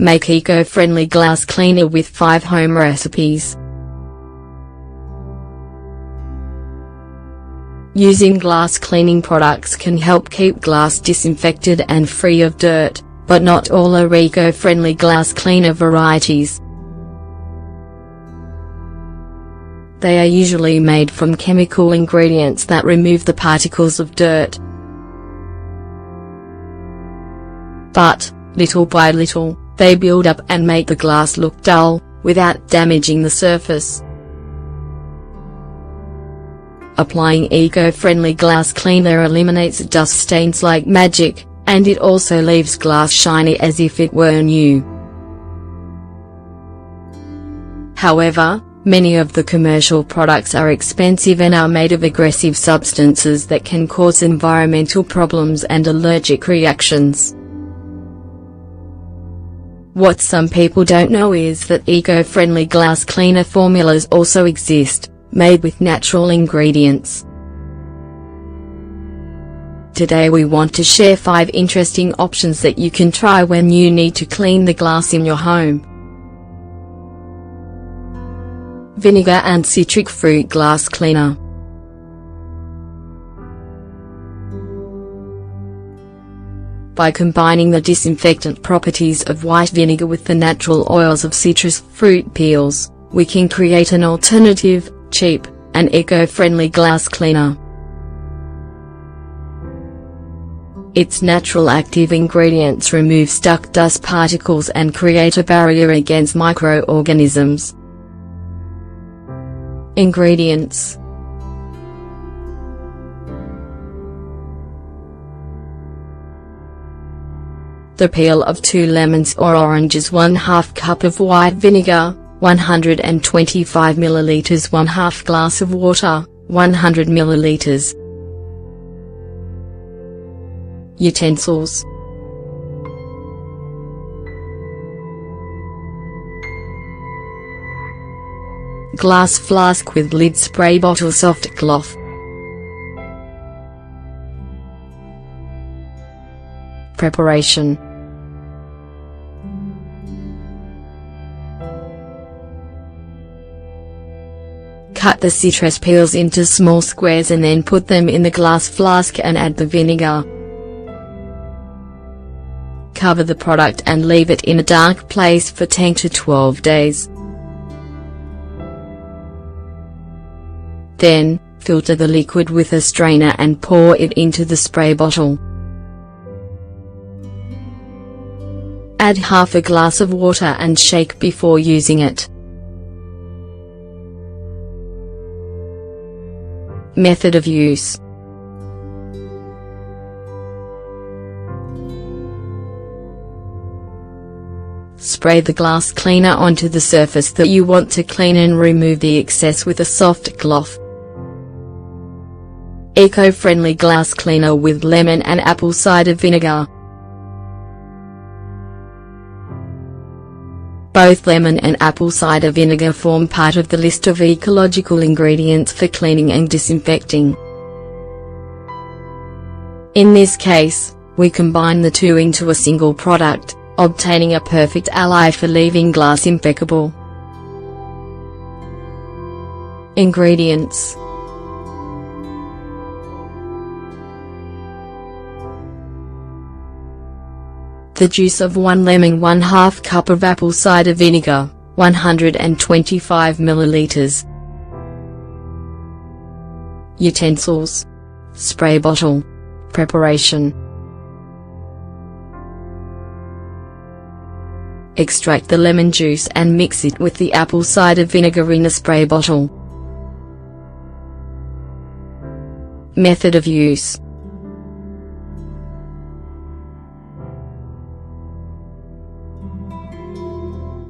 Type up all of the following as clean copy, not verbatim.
Make eco-friendly glass cleaner with 5 home recipes. Using glass cleaning products can help keep glass disinfected and free of dirt, but not all are eco-friendly glass cleaner varieties. They are usually made from chemical ingredients that remove the particles of dirt. But, little by little, they build up and make the glass look dull, without damaging the surface. Applying eco-friendly glass cleaner eliminates dust stains like magic, and it also leaves glass shiny as if it were new. However, many of the commercial products are expensive and are made of aggressive substances that can cause environmental problems and allergic reactions. What some people don't know is that eco-friendly glass cleaner formulas also exist, made with natural ingredients. Today we want to share 5 interesting options that you can try when you need to clean the glass in your home. Vinegar and citric fruit glass cleaner. By combining the disinfectant properties of white vinegar with the natural oils of citrus fruit peels, we can create an alternative, cheap, and eco-friendly glass cleaner. Its natural active ingredients remove stuck dust particles and create a barrier against microorganisms. Ingredients: the peel of 2 lemons or oranges, 1/2 cup of white vinegar, 125 ml, 1/2 glass of water, 100 ml. Utensils: glass flask with lid, spray bottle, soft cloth. Preparation: cut the citrus peels into small squares and then put them in the glass flask and add the vinegar. Cover the product and leave it in a dark place for 10 to 12 days. Then, filter the liquid with a strainer and pour it into the spray bottle. Add 1/2 glass of water and shake before using it. Method of use: spray the glass cleaner onto the surface that you want to clean and remove the excess with a soft cloth. Eco-friendly glass cleaner with lemon and apple cider vinegar. Both lemon and apple cider vinegar form part of the list of ecological ingredients for cleaning and disinfecting. In this case, we combine the two into a single product, obtaining a perfect ally for leaving glass impeccable. Ingredients: the juice of 1 lemon, 1/2 cup of apple cider vinegar, 125 ml. Utensils: spray bottle. Preparation: extract the lemon juice and mix it with the apple cider vinegar in a spray bottle. Method of use: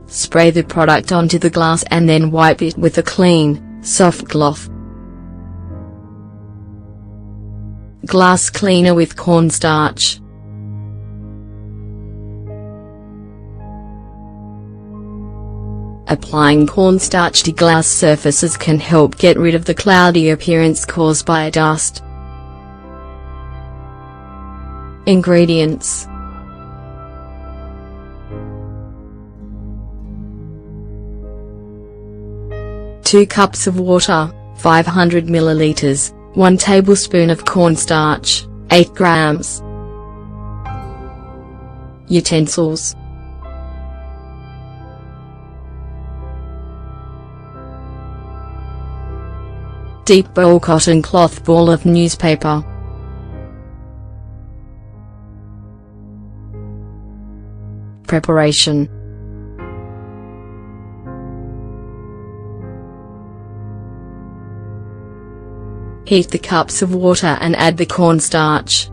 spray the product onto the glass and then wipe it with a clean, soft cloth. Glass cleaner with cornstarch. Applying cornstarch to glass surfaces can help get rid of the cloudy appearance caused by dust. Ingredients: 2 cups of water, 500 milliliters, 1 tablespoon of cornstarch, 8 grams. Utensils. Deep bowl cotton cloth ball of newspaper. Preparation. Heat the cups of water and add the cornstarch.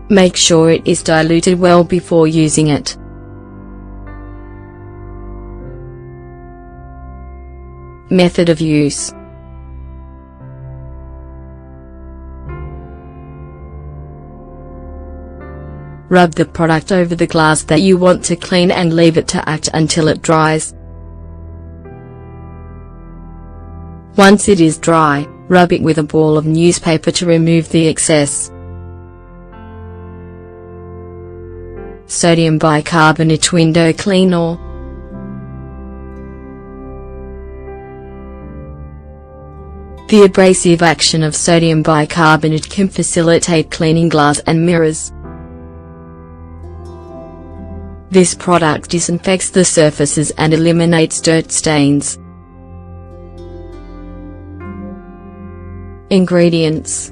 Make sure it is diluted well before using it. Method of use. Rub the product over the glass that you want to clean and leave it to act until it dries. Once it is dry, rub it with a ball of newspaper to remove the excess. Sodium bicarbonate window cleaner. The abrasive action of sodium bicarbonate can facilitate cleaning glass and mirrors. This product disinfects the surfaces and eliminates dirt stains. Ingredients.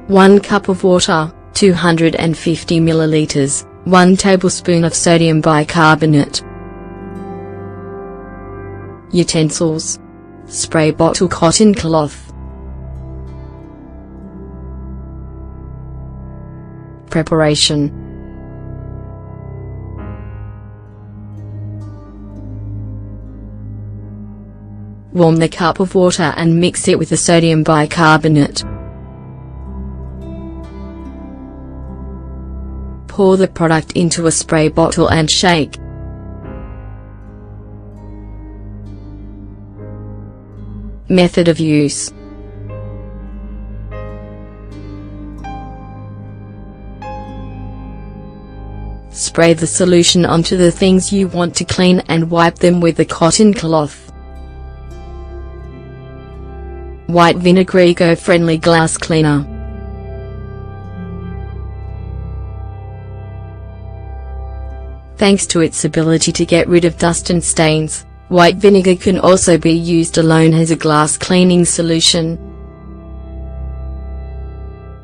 One cup of water, 250 milliliters, 1 tablespoon of sodium bicarbonate. Utensils. Spray bottle cotton cloth. Preparation. Warm the cup of water and mix it with the sodium bicarbonate. Pour the product into a spray bottle and shake. Method of use. Spray the solution onto the things you want to clean and wipe them with the cotton cloth. White vinegar eco-friendly glass cleaner. Thanks to its ability to get rid of dust and stains, white vinegar can also be used alone as a glass cleaning solution.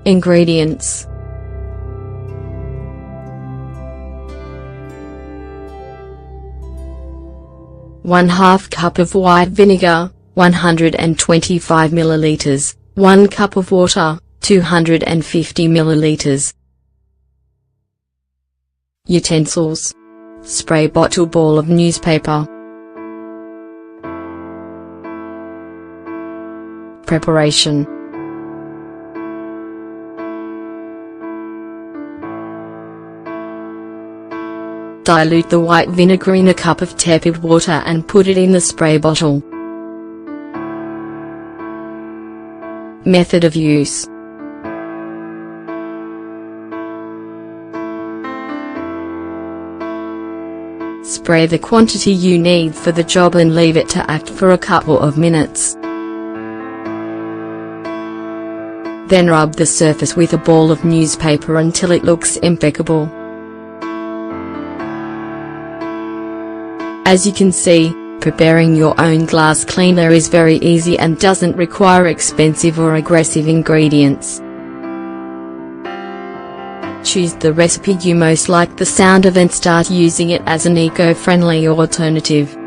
Ingredients. ½ cup of white vinegar, 125 milliliters, 1 cup of water, 250 milliliters. Utensils. Spray bottle ball of newspaper. Preparation. Dilute the white vinegar in a cup of tepid water and put it in the spray bottle. Method of use. Spray the quantity you need for the job and leave it to act for a couple of minutes. Then rub the surface with a ball of newspaper until it looks impeccable. As you can see, preparing your own glass cleaner is very easy and doesn't require expensive or aggressive ingredients. Choose the recipe you most like the sound of and start using it as an eco-friendly alternative.